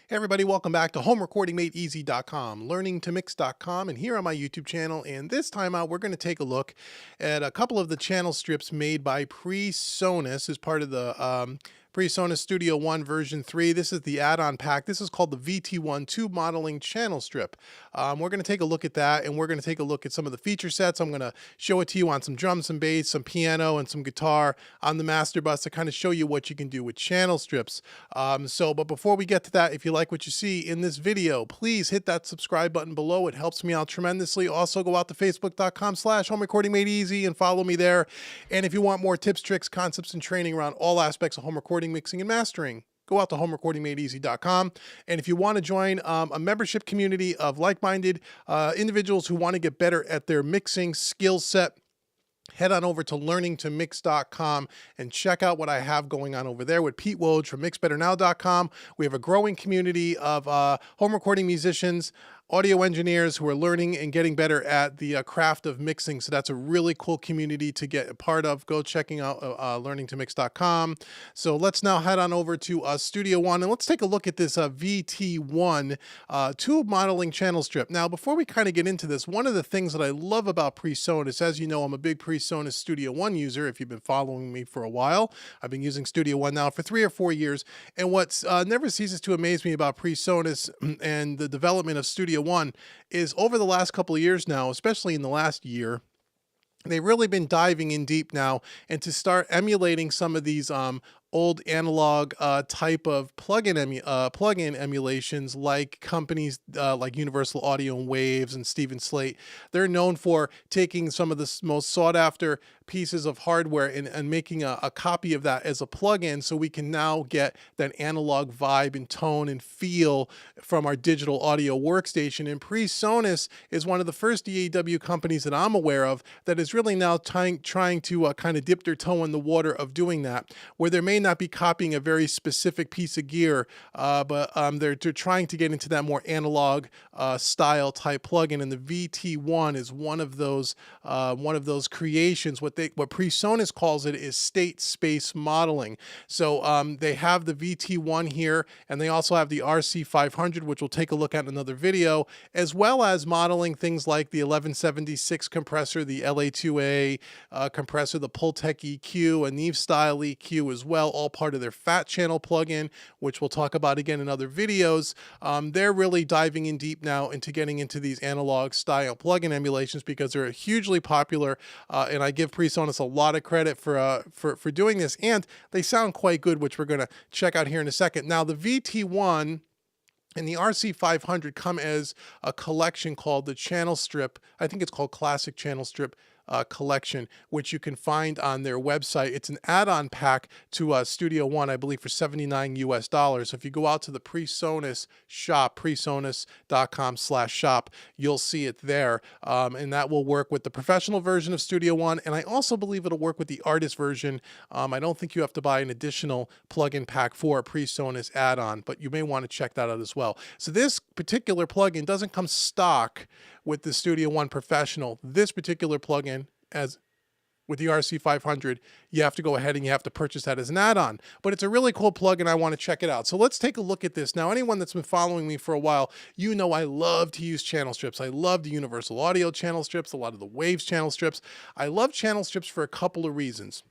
Hey everybody, welcome back to homerecordingmadeeasy.com, learningtomix.com, and here on my YouTube channel. And this time out, we're going to take a look at a couple of the channel strips made by Presonus as part of the Presonus Studio One version 3. This is the add-on pack. This is called the VT1 tube modeling channel strip. We're going to take a look at that, and we're going to take a look at some of the feature sets. I'm going to show it to you on some drums, some bass, some piano, and some guitar on the master bus to kind of show you what you can do with channel strips. But before we get to that, if you like what you see in this video, please hit that subscribe button below. It helps me out tremendously. Also, go out to facebook.com/homerecordingmadeeasy and follow me there. And if you want more tips, tricks, concepts, and training around all aspects of home recording, mixing, and mastering, go out to homerecordingmadeeasy.com. And if you want to join a membership community of like-minded individuals who want to get better at their mixing skill set, head on over to learningtomix.com and check out what I have going on over there with Pete Woj from mixbetternow.com. We have a growing community of home recording musicians, audio engineers who are learning and getting better at the craft of mixing. So that's a really cool community to get a part of. Go checking out learningtomix.com. So let's now head on over to Studio One and let's take a look at this VT1 tube modeling channel strip. Now, before we kind of get into this, one of the things that I love about Presonus, as you know, I'm a big Presonus Studio One user. If you've been following me for a while, I've been using Studio One now for 3 or 4 years. And what's never ceases to amaze me about Presonus and the development of Studio One is over the last couple of years now, especially in the last year, they've really been diving in deep now and to start emulating some of these old analog type of plug-in emulations, like companies like Universal Audio and Waves and Stephen Slate. They're known for taking some of the most sought-after pieces of hardware and making a copy of that as a plug-in, so we can now get that analog vibe and tone and feel from our digital audio workstation. And Presonus is one of the first DAW companies that I'm aware of that is really now trying to kind of dip their toe in the water of doing that, where there may not be copying a very specific piece of gear, but they're trying to get into that more analog style type plugin, and the VT1 is one of those creations. What Presonus calls it is state space modeling. So they have the VT1 here, and they also have the RC500, which we'll take a look at in another video, as well as modeling things like the 1176 compressor, the LA2A compressor, the Pultec EQ, a Neve style EQ as well, all part of their Fat Channel plugin, which we'll talk about again in other videos. They're really diving in deep now into getting into these analog style plugin emulations because they're hugely popular, and I give Presonus a lot of credit for doing this, and they sound quite good, which we're going to check out here in a second. Now, the VT1 and the RC500 come as a collection called the Channel Strip. I think it's called Classic Channel Strip collection, which you can find on their website. It's an add-on pack to Studio One, I believe, for $79 US. So if you go out to the Presonus shop, presonus.com/shop, you'll see it there, and that will work with the professional version of Studio One, and I also believe it'll work with the artist version. I don't think you have to buy an additional plugin pack for a Presonus add-on, but you may want to check that out as well. So this particular plugin doesn't come stock with the Studio One Professional. This particular plugin, as with the RC500, you have to go ahead and you have to purchase that as an add-on. But it's a really cool plugin. I want to check it out. So let's take a look at this. Now, anyone that's been following me for a while, you know I love to use channel strips. I love the Universal Audio channel strips, a lot of the Waves channel strips. I love channel strips for a couple of reasons.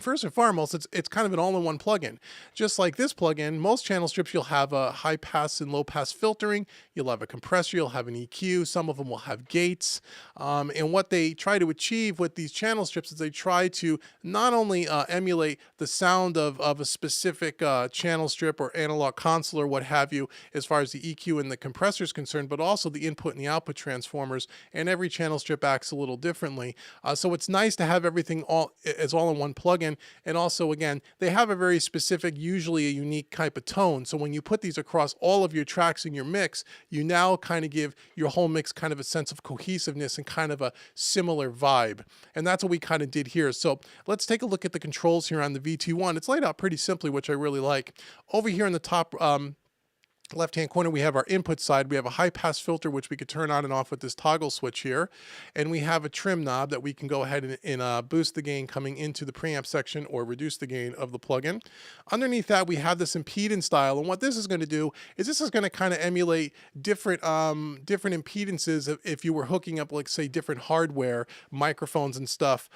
First and foremost, it's kind of an all-in-one plugin. Just like this plugin, most channel strips, you'll have a high-pass and low-pass filtering, you'll have a compressor, you'll have an EQ, some of them will have gates. And what they try to achieve with these channel strips is they try to not only emulate the sound of a specific channel strip or analog console or what have you, as far as the EQ and the compressor is concerned, but also the input and the output transformers, and every channel strip acts a little differently. So it's nice to have everything all in one plugin. And also, again, they have a very specific, usually a unique type of tone. So when you put these across all of your tracks in your mix, you now kind of give your whole mix kind of a sense of cohesiveness and kind of a similar vibe. And that's what we kind of did here. So let's take a look at the controls here on the VT1. It's laid out pretty simply, which I really like. Over here in the top left-hand corner, we have our input side. We have a high-pass filter, which we could turn on and off with this toggle switch here. And we have a trim knob that we can go ahead and boost the gain coming into the preamp section or reduce the gain of the plugin. Underneath that, we have this impedance dial. And what this is going to do is this is going to kind of emulate different impedances if you were hooking up, like, say, different hardware, microphones and stuff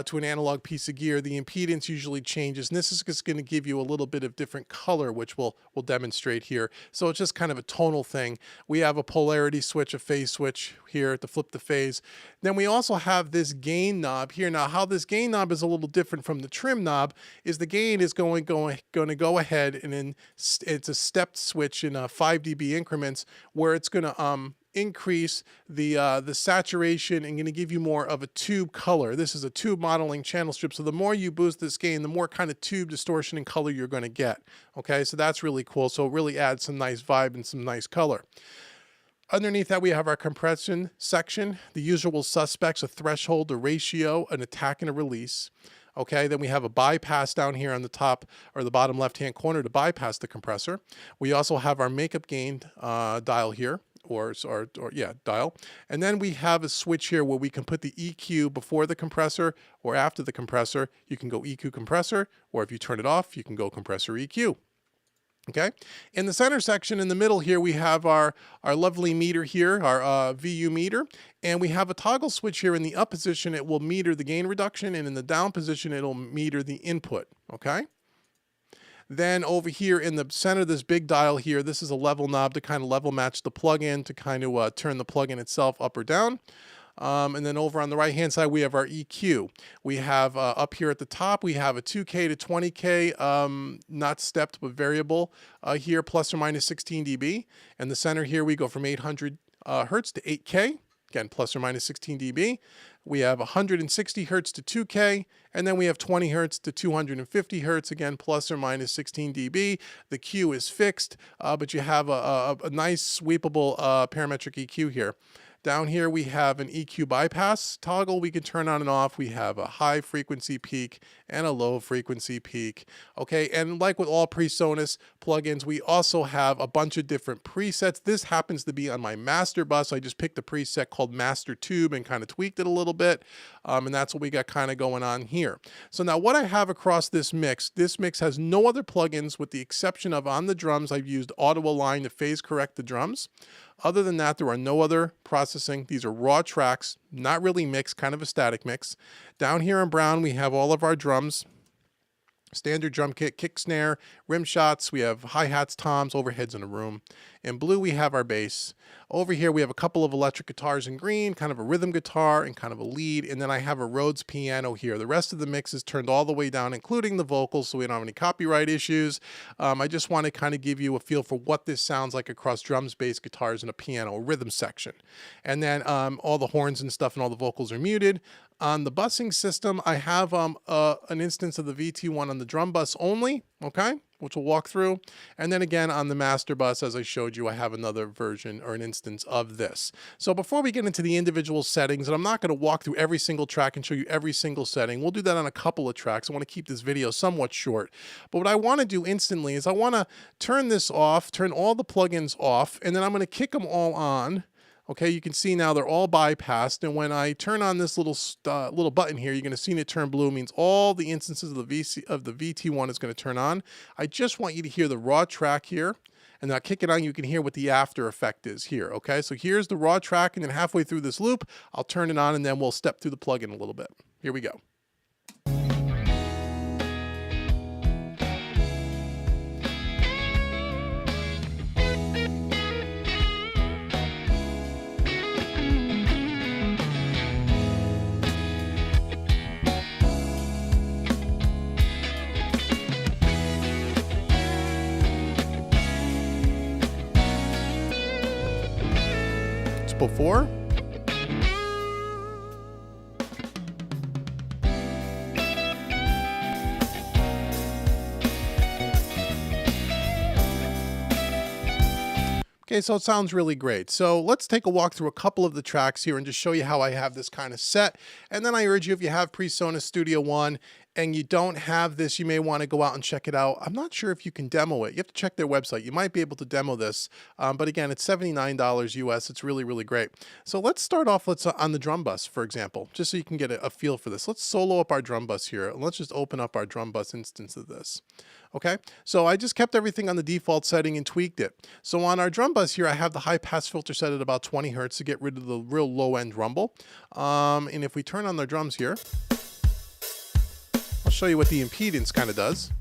to an analog piece of gear. The impedance usually changes. And this is just going to give you a little bit of different color, which we'll demonstrate here. So it's just kind of a tonal thing. We have a polarity switch, a phase switch here to flip the phase. Then we also have this gain knob here. Now, how this gain knob is a little different from the trim knob is the gain is going to go ahead, and then it's a stepped switch in 5 dB increments where it's going to increase the saturation and going to give you more of a tube color. This is a tube modeling channel strip, so the more you boost this gain, the more kind of tube distortion and color you're going to get. Okay, so that's really cool. So it really adds some nice vibe and some nice color. Underneath that, we have our compression section, the usual suspects: a threshold, a ratio, an attack, and a release. Okay, then we have a bypass down here on the top or the bottom left-hand corner to bypass the compressor. We also have our makeup gain dial here, or dial. And then we have a switch here where we can put the EQ before the compressor or after the compressor. You can go EQ compressor, or if you turn it off, you can go compressor EQ. Okay, in the center section in the middle here, we have our lovely meter here, our VU meter, and we have a toggle switch here. In the up position, it will meter the gain reduction, and in the down position, it'll meter the input. Okay. Then over here in the center, this big dial here, this is a level knob to kind of level match the plug-in, to kind of turn the plug-in itself up or down. And then over on the right-hand side, we have our EQ. We have up here at the top, we have a 2K to 20K, not stepped but variable here, plus or minus 16 dB. In the center here, we go from 800 hertz to 8K, again, plus or minus 16 dB. We have 160 hertz to 2K, and then we have 20 hertz to 250 hertz, again, plus or minus 16 dB. The Q is fixed, but you have a nice sweepable parametric EQ here. Down here, we have an EQ bypass toggle we can turn on and off. We have a high frequency peak and a low frequency peak. Okay, and like with all Presonus plugins, we also have a bunch of different presets. This happens to be on my master bus. I just picked a preset called Master Tube and kind of tweaked it a little bit. And that's what we got kind of going on here. So now what I have across this mix has no other plugins with the exception of on the drums, I've used Auto Align to phase correct the drums. Other than that, there are no other processing. These are raw tracks, not really mixed, kind of a static mix. Down here in brown, we have all of our drums. Standard drum kit, kick, snare, rim shots. We have hi-hats, toms, overheads in a room. In blue, we have our bass. Over here, we have a couple of electric guitars in green, kind of a rhythm guitar and kind of a lead. And then I have a Rhodes piano here. The rest of the mix is turned all the way down, including the vocals, so we don't have any copyright issues. I just want to kind of give you a feel for what this sounds like across drums, bass, guitars, and a piano, a rhythm section. And then all the horns and stuff and all the vocals are muted. On the busing system, I have an instance of the VT1 on the drum bus only, okay, which we'll walk through. And then again, on the master bus, as I showed you, I have another version or an instance of this. So before we get into the individual settings, and I'm not going to walk through every single track and show you every single setting. We'll do that on a couple of tracks. I want to keep this video somewhat short. But what I want to do instantly is I want to turn this off, turn all the plugins off, and then I'm going to kick them all on. Okay, you can see now they're all bypassed, and when I turn on this little button here, you're going to see it turn blue. It means all the instances of the VT1 is going to turn on. I just want you to hear the raw track here, and now kick it on. You can hear what the after effect is here. Okay, so here's the raw track, and then halfway through this loop, I'll turn it on, and then we'll step through the plugin a little bit. Here we go. Before. Okay, so it sounds really great. So let's take a walk through a couple of the tracks here and just show you how I have this kind of set. And then I urge you, if you have Presonus Studio One and you don't have this, you may want to go out and check it out. I'm not sure if you can demo it. You have to check their website. You might be able to demo this, but again, it's $79 US. It's really, really great. So let's start off, on the drum bus, for example, just so you can get a feel for this. Let's solo up our drum bus here. Let's just open up our drum bus instance of this. Okay, so I just kept everything on the default setting and tweaked it. So on our drum bus here, I have the high pass filter set at about 20 hertz to get rid of the real low end rumble. And if we turn on the drums here, I'll show you what the impedance kind of does.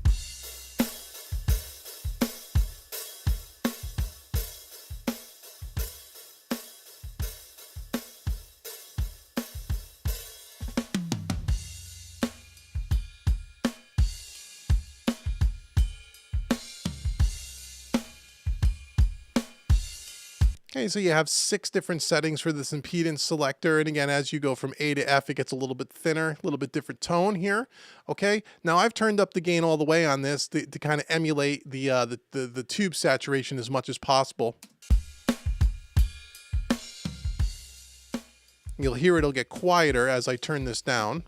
Okay, so you have 6 different settings for this impedance selector. And again, as you go from A to F, it gets a little bit thinner, a little bit different tone here. Okay, now I've turned up the gain all the way on this to kind of emulate the tube saturation as much as possible. You'll hear it'll get quieter as I turn this down.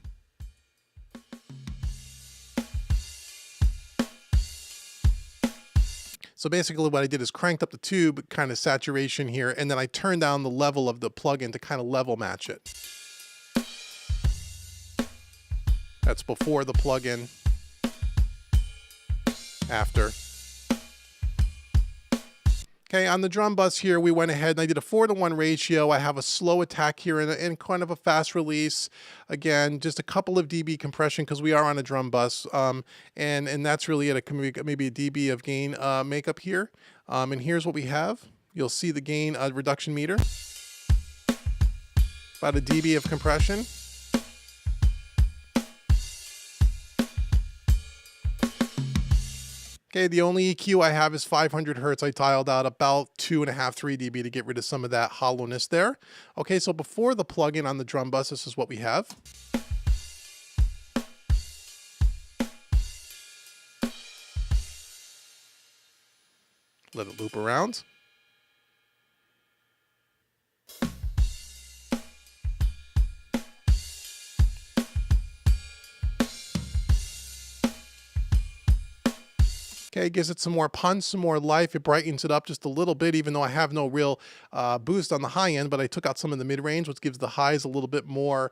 So basically what I did is cranked up the tube kind of saturation here, and then I turned down the level of the plugin to kind of level match it. That's before the plugin, after. Okay, on the drum bus here, we went ahead and I did a 4-to-1 ratio. I have a slow attack here and kind of a fast release. Again, just a couple of dB compression because we are on a drum bus. And that's really it. Maybe a dB of gain makeup here. And here's what we have. You'll see the gain reduction meter. About a dB of compression. Okay, the only EQ I have is 500 hertz. I dialed out about 2.5, 3 dB to get rid of some of that hollowness there. Okay, so before the plugin on the drum bus, this is what we have. Let it loop around. Okay, gives it some more punch, some more life. It brightens it up just a little bit, even though I have no real boost on the high end, but I took out some of the mid-range, which gives the highs a little bit more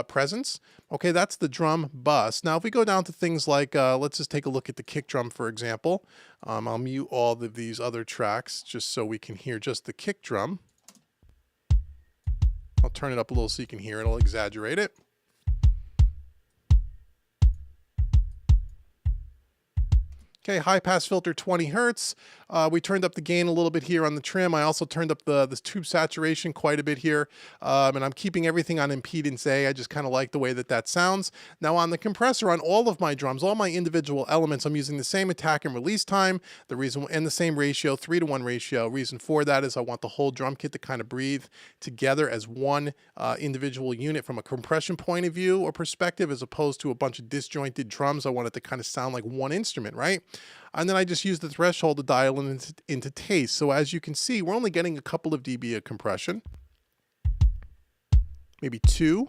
presence. Okay, that's the drum bus. Now, if we go down to things like, let's just take a look at the kick drum, for example. I'll mute all of these other tracks just so we can hear just the kick drum. I'll turn it up a little so you can hear it. I'll exaggerate it. Okay, high pass filter 20 hertz. We turned up the gain a little bit here on the trim. I also turned up the tube saturation quite a bit here. And I'm keeping everything on impedance A. I just kind of like the way that sounds. Now on the compressor, on all of my drums, all my individual elements, I'm using the same attack and release time, and the same ratio, 3-to-1 ratio. Reason for that is I want the whole drum kit to kind of breathe together as one individual unit from a compression point of view or perspective, as opposed to a bunch of disjointed drums. I want it to kind of sound like one instrument, right? And then I just use the threshold to dial into taste. So as you can see, we're only getting a couple of dB of compression. Maybe 2.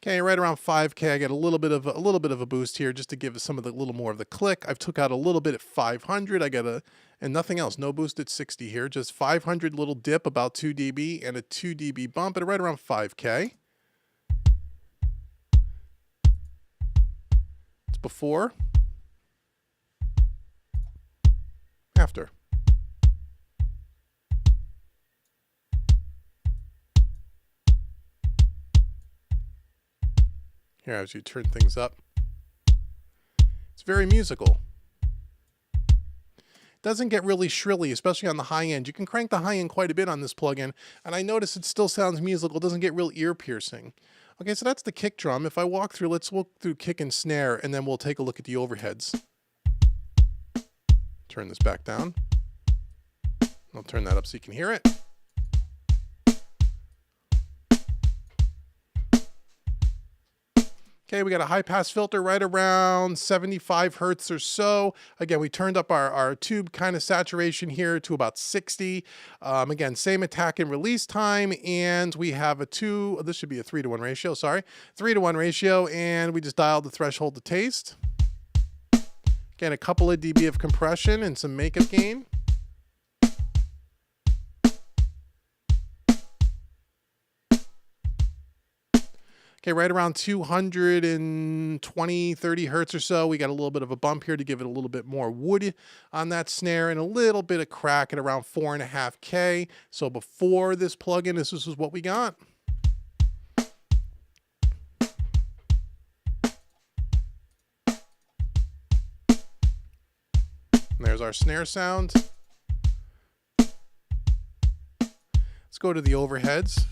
Okay, right around 5K, I get a little bit of a boost here just to give some of the little more of the click. I've took out a little bit at 500. I got and nothing else. No boost at 60 here. Just 500 little dip, about 2 dB, and a 2 dB bump at right around 5K. It's before, after. Here, as you turn things up, it's very musical. Doesn't get really shrilly, especially on the high end. You can crank the high end quite a bit on this plugin, and I notice it still sounds musical. It doesn't get real ear piercing. Okay, so that's the kick drum. If I walk through, let's walk through kick and snare, and then we'll take a look at the overheads. Turn this back down. I'll turn that up so you can hear it. Okay, we got a high pass filter right around 75 hertz or so. Again, we turned up our tube kind of saturation here to about 60. Again, same attack and release time, and we have this should be a 3-to-1 ratio, sorry. 3-to-1 ratio, and we just dialed the threshold to taste. Again, a couple of dB of compression and some makeup gain. Okay, right around 220, 30 hertz or so. We got a little bit of a bump here to give it a little bit more wood on that snare, and a little bit of crack at around 4.5K. So before this plugin, this is what we got. And there's our snare sound. Let's go to the overheads.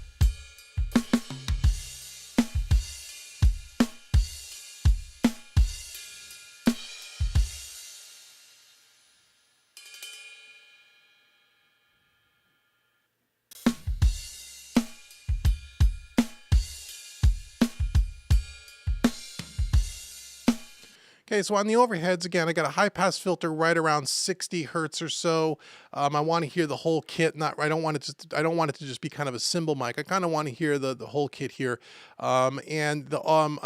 Okay, so on the overheads, again, I got a high pass filter right around 60 hertz or so. I want to hear the whole kit. I don't want it to just be kind of a cymbal mic. I kind of want to hear the whole kit here. I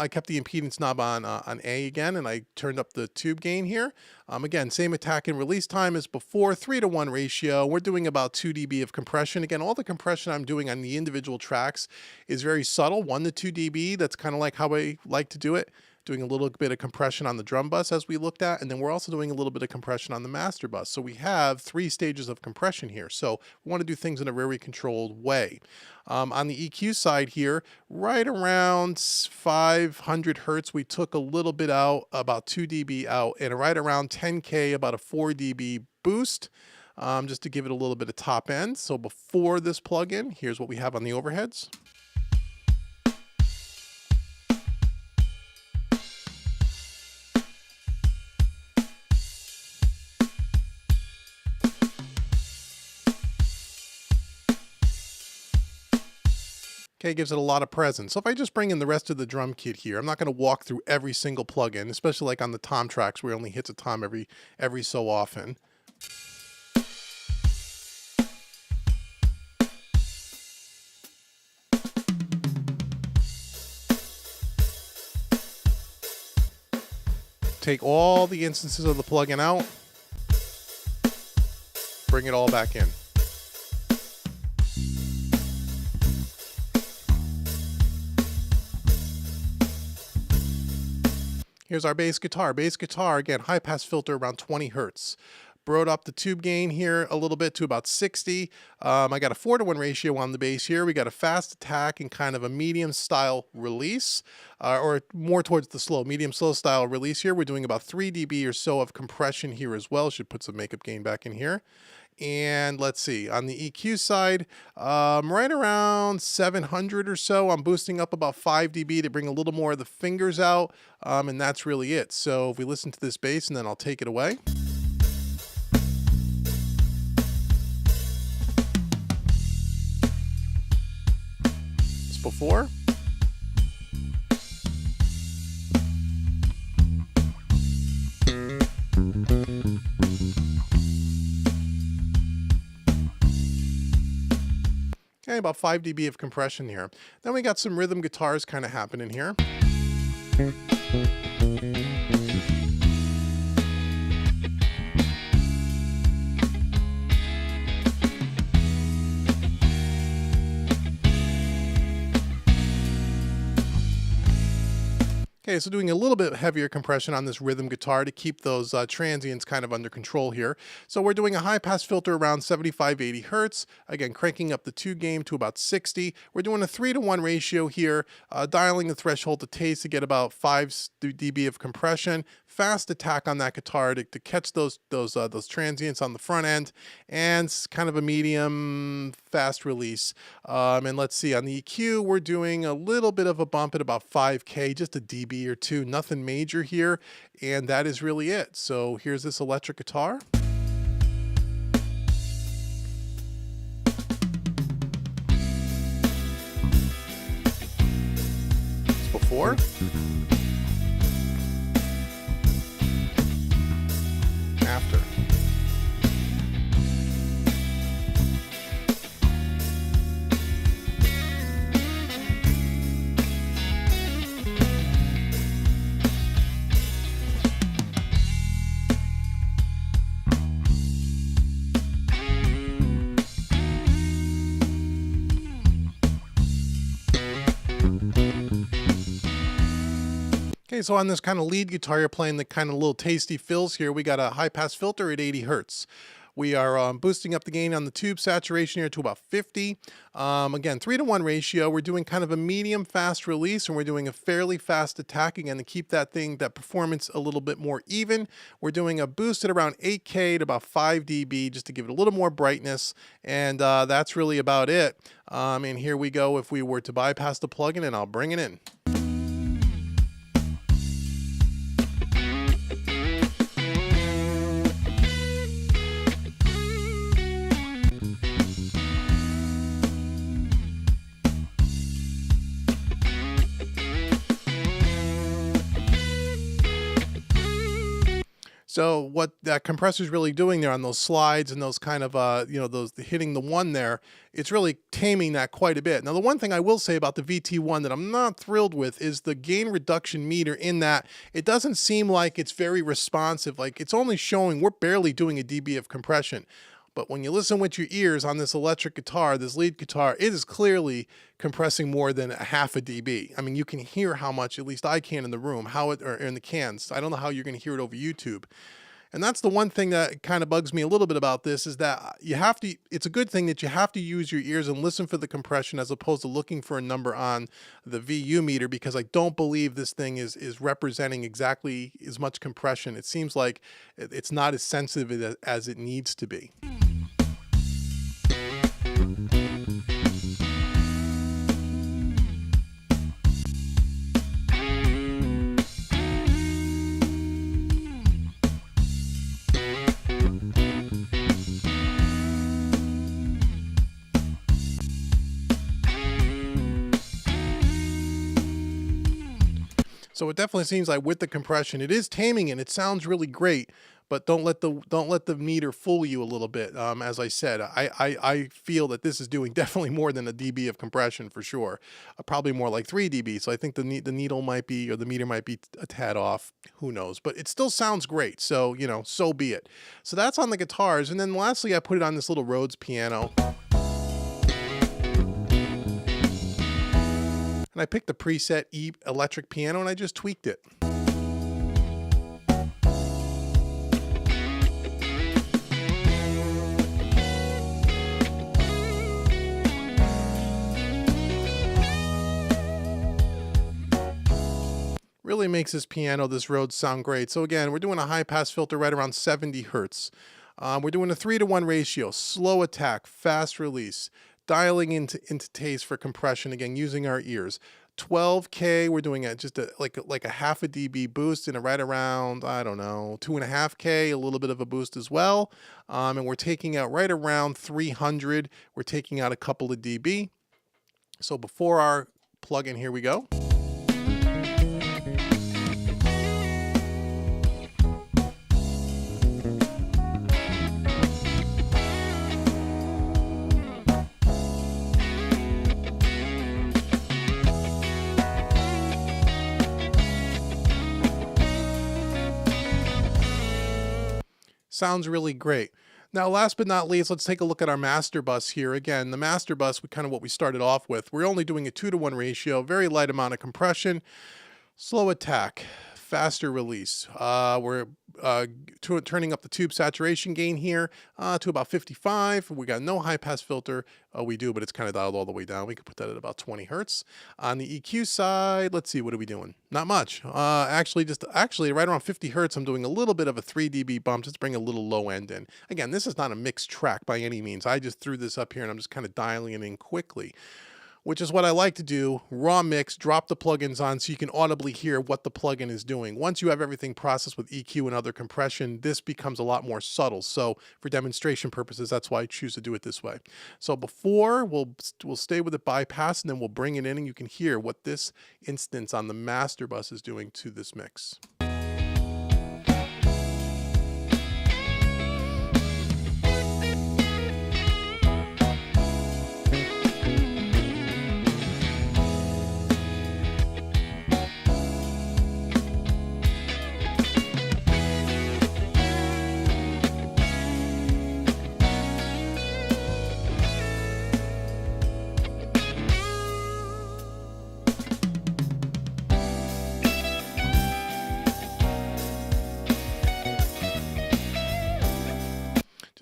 kept the impedance knob on A again, and I turned up the tube gain here. Again, same attack and release time as before, 3-to-1 ratio. We're doing about 2 dB of compression. Again, all the compression I'm doing on the individual tracks is very subtle, 1 to 2 dB. That's kind of like how I like to do it. Doing a little bit of compression on the drum bus as we looked at, and then we're also doing a little bit of compression on the master bus. So we have 3 stages of compression here. So we want to do things in a very controlled way. On the EQ side here, right around 500 hertz, we took a little bit out, about 2 dB out, and right around 10K, about a 4 dB boost, just to give it a little bit of top end. So before this plugin, here's what we have on the overheads. Okay, gives it a lot of presence. So if I just bring in the rest of the drum kit here, I'm not going to walk through every single plugin, especially like on the tom tracks where it only hits a tom every so often. Take all the instances of the plugin out, bring it all back in. Here's our bass guitar. Bass guitar, again, high pass filter around 20 hertz. Brought up the tube gain here a little bit to about 60. I got a 4-to-1 ratio on the bass here. We got a fast attack and kind of a medium style release, or more towards the slow, medium slow style release here. We're doing about 3 dB or so of compression here as well. Should put some makeup gain back in here. And let's see, on the EQ side, right around 700 or so. I'm boosting up about 5 dB to bring a little more of the fingers out, and that's really it. So if we listen to this bass, and then I'll take it away. It's before. Okay, about 5 dB of compression here. Then we got some rhythm guitars kind of happening here. Okay, so doing a little bit heavier compression on this rhythm guitar to keep those transients kind of under control here. So we're doing a high pass filter around 75, 80 hertz. Again, cranking up the tube gain to about 60. We're doing a 3-to-1 ratio here, dialing the threshold to taste to get about 5 dB of compression. Fast attack on that guitar to catch those transients on the front end, and kind of a medium fast release. And let's see, on the EQ, we're doing a little bit of a bump at about 5K, just a dB or 2, nothing major here, and that is really it. So here's this electric guitar. It's before. Okay, so on this kind of lead guitar, you're playing the kind of little tasty fills here. We got a high pass filter at 80 hertz. We are boosting up the gain on the tube saturation here to about 50. Again, 3-to-1 ratio. We're doing kind of a medium fast release, and we're doing a fairly fast attack again to keep that performance a little bit more even. We're doing a boost at around 8K to about 5 dB just to give it a little more brightness, and that's really about it. And here we go if we were to bypass the plugin, and I'll bring it in. So what that compressor is really doing there on those slides and those kind of, those hitting the one there, it's really taming that quite a bit. Now, the one thing I will say about the VT1 that I'm not thrilled with is the gain reduction meter, in that it doesn't seem like it's very responsive. Like, it's only showing, we're barely doing a dB of compression. But when you listen with your ears on this electric guitar, this lead guitar, it is clearly compressing more than a half a dB. I mean, you can hear how much, at least I can in the room, or in the cans. I don't know how you're going to hear it over YouTube. And that's the one thing that kind of bugs me a little bit about this, is that it's a good thing that you have to use your ears and listen for the compression as opposed to looking for a number on the VU meter, because I don't believe this thing is representing exactly as much compression. It seems like it's not as sensitive as it needs to be. So it definitely seems like with the compression, it is taming and it sounds really great, but don't let the meter fool you a little bit. As I said, I feel that this is doing definitely more than a dB of compression for sure, probably more like 3 dB. So I think the needle might be, or the meter might be a tad off. Who knows? But it still sounds great. So so be it. So that's on the guitars, and then lastly, I put it on this little Rhodes piano. And I picked the preset E electric piano and I just tweaked it. Really makes this piano, this Rhodes, sound great. So again, we're doing a high pass filter right around 70 hertz. We're doing a 3-to-1 ratio, slow attack, fast release. Dialing into taste for compression, again, using our ears. 12K, we're doing like a half a dB boost, and right around, I don't know, 2.5K, a little bit of a boost as well. And we're taking out right around 300. We're taking out a couple of dB. So before our plug-in, here we go. Sounds really great. Now, last but not least, let's take a look at our master bus here. Again, the master bus, kind of what we started off with. We're only doing a 2-to-1 ratio, very light amount of compression, slow attack, faster release. We're turning up the tube saturation gain here to about 55. We got no high pass filter. We do, but it's kind of dialed all the way down. We could put that at about 20 hertz. On the EQ side, let's see, what are we doing? Not much. Actually right around 50 hertz, I'm doing a little bit of a 3 dB bump just to bring a little low end in. Again, this is not a mixed track by any means. I just threw this up here and I'm just kind of dialing it in quickly, which is what I like to do. Raw mix, drop the plugins on so you can audibly hear what the plugin is doing. Once you have everything processed with EQ and other compression, this becomes a lot more subtle. So for demonstration purposes, that's why I choose to do it this way. So before, we'll stay with the bypass, and then we'll bring it in and you can hear what this instance on the master bus is doing to this mix.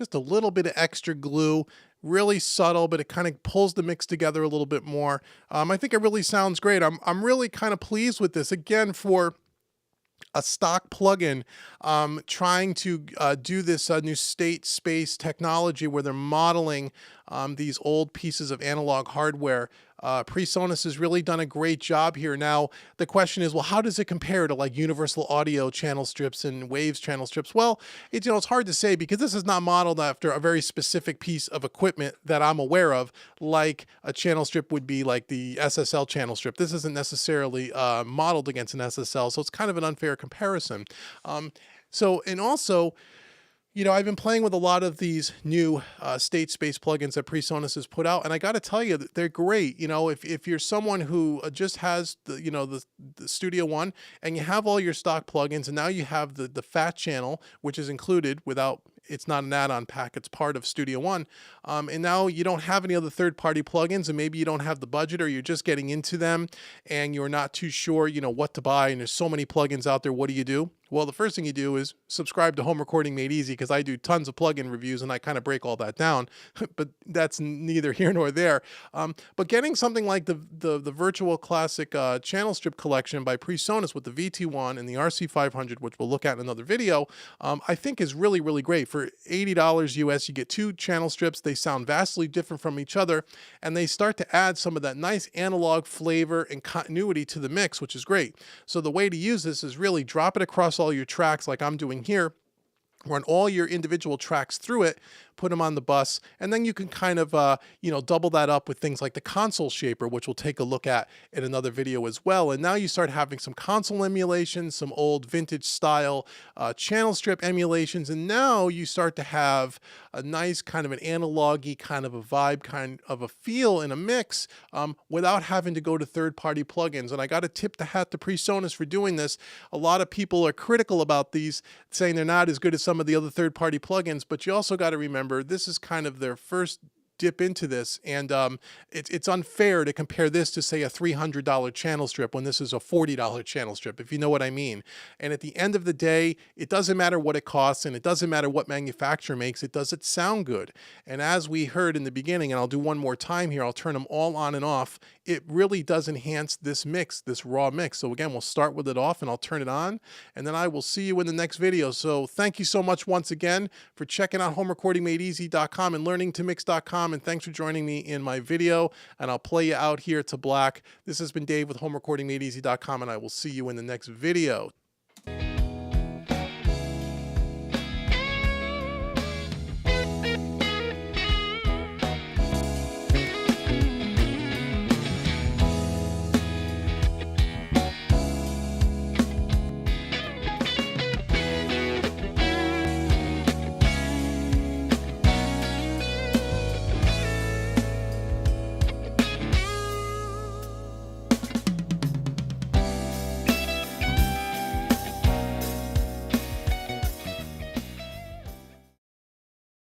just a little bit of extra glue, really subtle, but it kind of pulls the mix together a little bit more. I think it really sounds great. I'm really kind of pleased with this. Again, for a stock plugin, trying to do this new state space technology where they're modeling these old pieces of analog hardware. Presonus has really done a great job here. Now, the question is, well, how does it compare to like Universal Audio channel strips and Waves channel strips? Well, it's hard to say because this is not modeled after a very specific piece of equipment that I'm aware of, like a channel strip would be like the SSL channel strip. This isn't necessarily modeled against an SSL, so it's kind of an unfair comparison. And also, I've been playing with a lot of these new state space plugins that Presonus has put out, and I got to tell you that they're great. If you're someone who just has the Studio One and you have all your stock plugins, and now you have the fat channel, which is included without. It's not an add-on pack, it's part of Studio One. And now you don't have any other third-party plugins, and maybe you don't have the budget, or you're just getting into them and you're not too sure, what to buy, and there's so many plugins out there. What do you do? Well, the first thing you do is subscribe to Home Recording Made Easy, because I do tons of plugin reviews and I kind of break all that down, but that's neither here nor there. But getting something like the Virtual Classic Channel Strip Collection by Presonus with the VT1 and the RC500, which we'll look at in another video, I think is really, really great. For $80 US, you get 2 channel strips. They sound vastly different from each other, and they start to add some of that nice analog flavor and continuity to the mix, which is great. So the way to use this is really drop it across all your tracks like I'm doing here, run all your individual tracks through it, put them on the bus, and then you can kind of, double that up with things like the console shaper, which we'll take a look at in another video as well. And now you start having some console emulations, some old vintage style channel strip emulations, and now you start to have a nice kind of an analog-y kind of a vibe, kind of a feel in a mix without having to go to third-party plugins. And I got to tip the hat to Presonus for doing this. A lot of people are critical about these, saying they're not as good as some of the other third-party plugins, but you also got to remember this is kind of their first dip into this, and it's unfair to compare this to, say, a $300 channel strip when this is a $40 channel strip, if you know what I mean. And at the end of the day, it doesn't matter what it costs, and it doesn't matter what manufacturer makes it. Does it sound good? And as we heard in the beginning, and I'll do one more time here, I'll turn them all on and off, it really does enhance this mix, this raw mix. So again, we'll start with it off and I'll turn it on, and then I will see you in the next video. So thank you so much once again for checking out homerecordingmadeeasy.com and learningtomix.com. And thanks for joining me in my video, and I'll play you out here to black. This has been Dave with homerecordingmadeeasy.com, and I will see you in the next video.